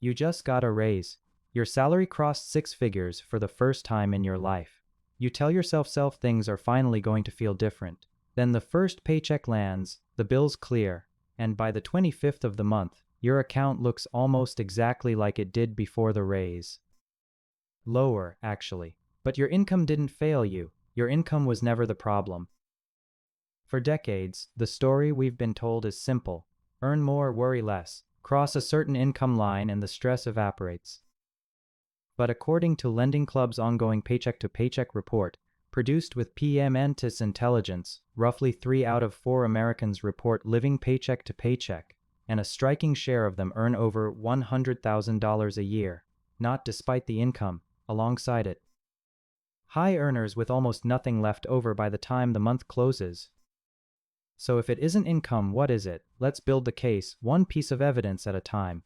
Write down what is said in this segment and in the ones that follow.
You just got a raise. Your salary crossed six figures for the first time in your life. You tell yourself things are finally going to feel different. Then the first paycheck lands, the bills clear, and by the 25th of the month, your account looks almost exactly like it did before the raise. Lower, actually. But your income didn't fail you. Your income was never the problem. For decades, the story we've been told is simple. Earn more, worry less. Cross a certain income line and the stress evaporates. But according to Lending Club's ongoing Paycheck to Paycheck report, produced with PMNTIS intelligence, roughly 3 out of 4 Americans report living paycheck to paycheck, and a striking share of them earn over $100,000 a year, not despite the income, alongside it. High earners with almost nothing left over by the time the month closes. So if it isn't income, what is it? Let's build the case, one piece of evidence at a time.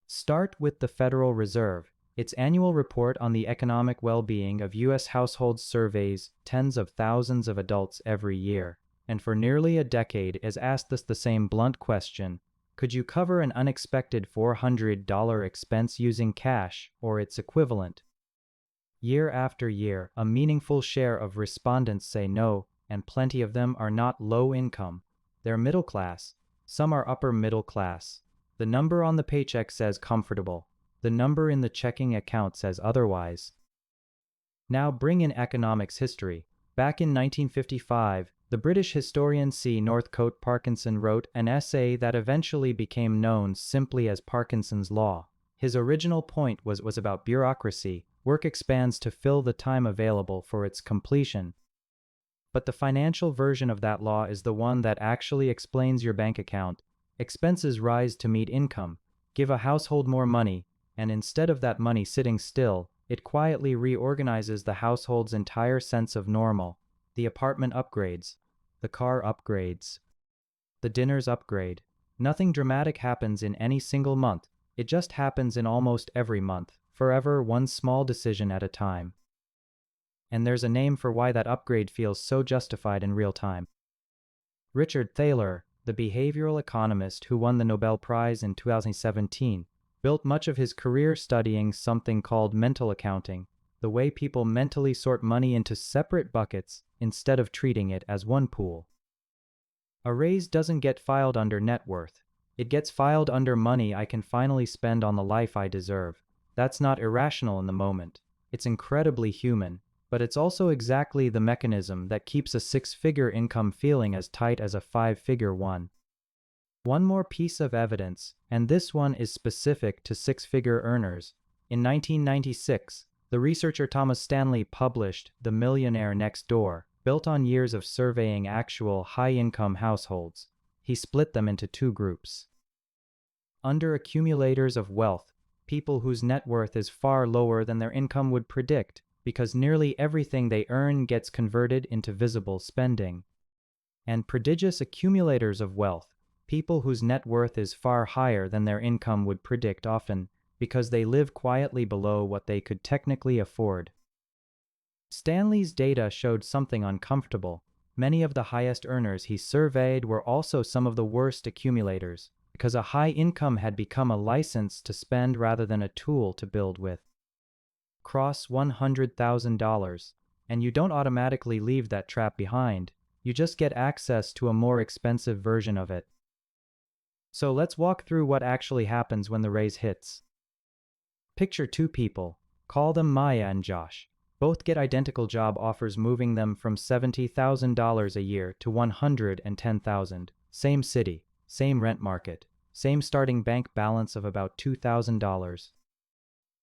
Start with the Federal Reserve. Its annual report on the economic well-being of U.S. households surveys tens of thousands of adults every year, and for nearly a decade has asked us the same blunt question: could you cover an unexpected $400 expense using cash or its equivalent? Year after year, a meaningful share of respondents say no, and plenty of them are not low income. They're middle class. Some are upper middle class. The number on the paycheck says comfortable. The number in the checking account says otherwise. Now bring in economics history. Back in 1955, the British historian C. Northcote Parkinson wrote an essay that eventually became known simply as Parkinson's Law. His original point was about bureaucracy. Work expands to fill the time available for its completion. But the financial version of that law is the one that actually explains your bank account. Expenses rise to meet income. Give a household more money, and instead of that money sitting still, it quietly reorganizes the household's entire sense of normal. The apartment upgrades. The car upgrades. The dinners upgrade. Nothing dramatic happens in any single month. It just happens in almost every month, forever, one small decision at a time. And there's a name for why that upgrade feels so justified in real time. Richard Thaler, the behavioral economist who won the Nobel Prize in 2017, built much of his career studying something called mental accounting, the way people mentally sort money into separate buckets instead of treating it as one pool. A raise doesn't get filed under net worth. It gets filed under money I can finally spend on the life I deserve. That's not irrational in the moment. It's incredibly human. But it's also exactly the mechanism that keeps a six-figure income feeling as tight as a five-figure one. One more piece of evidence, and this one is specific to six-figure earners. In 1996, the researcher Thomas Stanley published The Millionaire Next Door, built on years of surveying actual high-income households. He split them into two groups. Under accumulators of wealth, people whose net worth is far lower than their income would predict, because nearly everything they earn gets converted into visible spending. And prodigious accumulators of wealth, people whose net worth is far higher than their income would predict, often because they live quietly below what they could technically afford. Stanley's data showed something uncomfortable. Many of the highest earners he surveyed were also some of the worst accumulators, because a high income had become a license to spend rather than a tool to build with. Cross $100,000, and you don't automatically leave that trap behind. You just get access to a more expensive version of it. So let's walk through what actually happens when the raise hits. Picture two people. Call them Maya and Josh. Both get identical job offers moving them from $70,000 a year to $110,000. Same city, same rent market, same starting bank balance of about $2,000.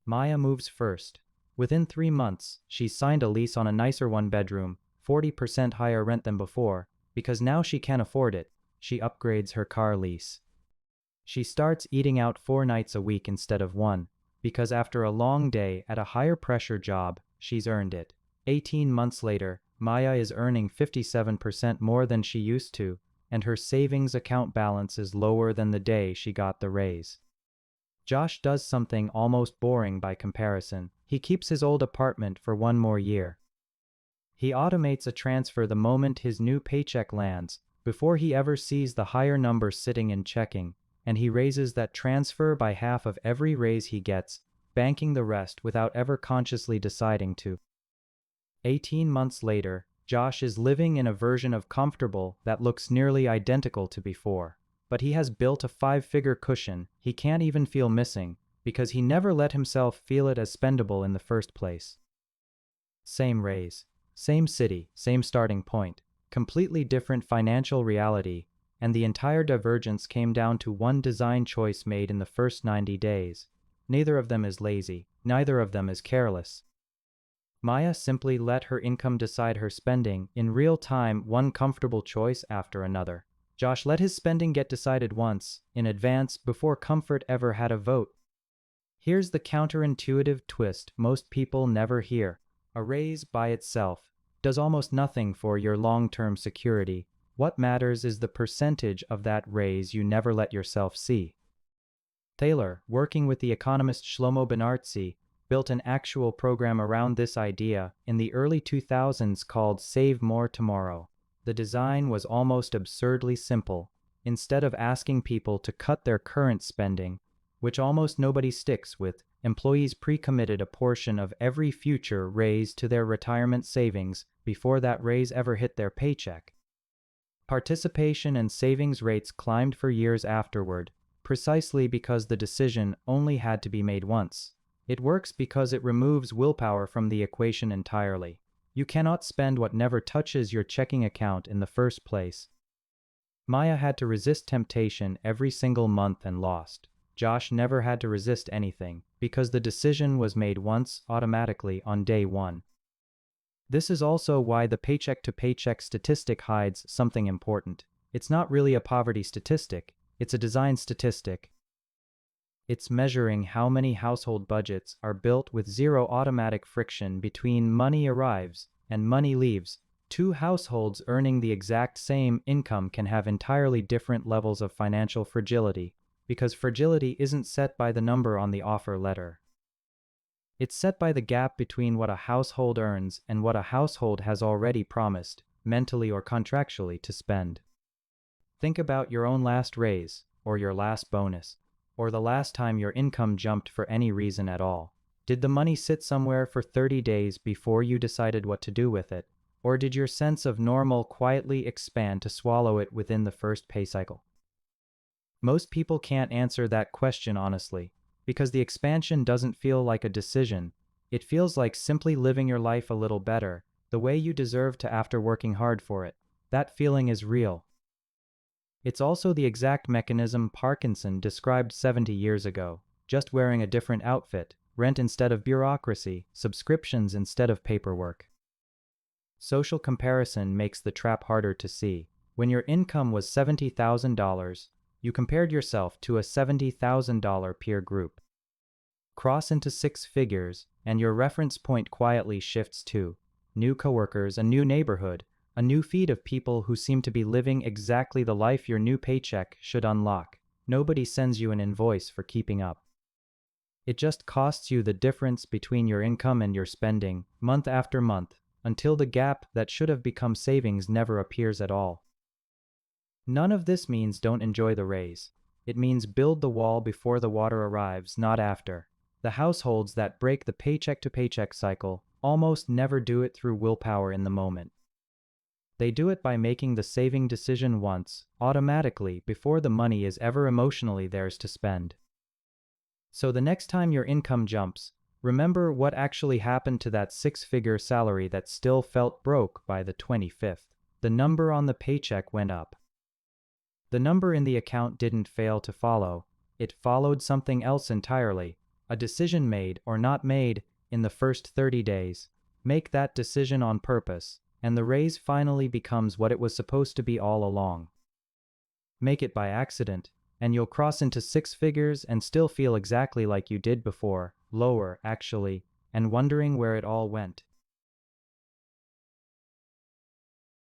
Maya moves first. Within 3 months, she's signed a lease on a nicer one-bedroom, 40% higher rent than before, because now she can afford it. She upgrades her car lease. She starts eating out 4 nights a week instead of 1, because after a long day at a higher pressure job, she's earned it. 18 months later, Maya is earning 57% more than she used to, and her savings account balance is lower than the day she got the raise. Josh does something almost boring by comparison. He keeps his old apartment for 1 more year. He automates a transfer the moment his new paycheck lands, before he ever sees the higher number sitting in checking, and he raises that transfer by half of every raise he gets, banking the rest without ever consciously deciding to. 18 months later, Josh is living in a version of comfortable that looks nearly identical to before. But he has built a 5-figure cushion he can't even feel missing because he never let himself feel it as spendable in the first place. Same raise, same city, same starting point, completely different financial reality, and the entire divergence came down to one design choice made in the first 90 days. Neither of them is lazy, neither of them is careless. Maya simply let her income decide her spending in real time, one comfortable choice after another. Josh let his spending get decided once, in advance, before comfort ever had a vote. Here's the counterintuitive twist most people never hear. A raise by itself does almost nothing for your long-term security. What matters is the percentage of that raise you never let yourself see. Thaler, working with the economist Shlomo Benartzi, built an actual program around this idea in the early 2000s called Save More Tomorrow. The design was almost absurdly simple. Instead of asking people to cut their current spending, which almost nobody sticks with, employees pre-committed a portion of every future raise to their retirement savings before that raise ever hit their paycheck. Participation and savings rates climbed for years afterward, precisely because the decision only had to be made once. It works because it removes willpower from the equation entirely. You cannot spend what never touches your checking account in the first place. Maya had to resist temptation every single month and lost. Josh never had to resist anything, because the decision was made once, automatically, on day one. This is also why the paycheck-to-paycheck statistic hides something important. It's not really a poverty statistic, it's a design statistic. It's measuring how many household budgets are built with zero automatic friction between money arrives and money leaves. Two households earning the exact same income can have entirely different levels of financial fragility, because fragility isn't set by the number on the offer letter. It's set by the gap between what a household earns and what a household has already promised, mentally or contractually, to spend. Think about your own last raise, or your last bonus, or the last time your income jumped for any reason at all. Did the money sit somewhere for 30 days before you decided what to do with it? Or did your sense of normal quietly expand to swallow it within the first pay cycle? Most people can't answer that question honestly, because the expansion doesn't feel like a decision. It feels like simply living your life a little better, the way you deserve to after working hard for it. That feeling is real. It's also the exact mechanism Parkinson described 70 years ago, just wearing a different outfit, rent instead of bureaucracy, subscriptions instead of paperwork. Social comparison makes the trap harder to see. When your income was $70,000, you compared yourself to a $70,000 peer group. Cross into 6 figures, and your reference point quietly shifts to new coworkers, a new neighborhood, a new feed of people who seem to be living exactly the life your new paycheck should unlock. Nobody sends you an invoice for keeping up. It just costs you the difference between your income and your spending, month after month, until the gap that should have become savings never appears at all. None of this means don't enjoy the raise. It means build the wall before the water arrives, not after. The households that break the paycheck-to-paycheck cycle almost never do it through willpower in the moment. They do it by making the saving decision once, automatically, before the money is ever emotionally theirs to spend. So the next time your income jumps, remember what actually happened to that 6-figure salary that still felt broke by the 25th. The number on the paycheck went up. The number in the account didn't fail to follow. It followed something else entirely, a decision made or not made in the first 30 days. Make that decision on purpose, and the raise finally becomes what it was supposed to be all along. Make it by accident, and you'll cross into 6 figures and still feel exactly like you did before, lower, actually, and wondering where it all went.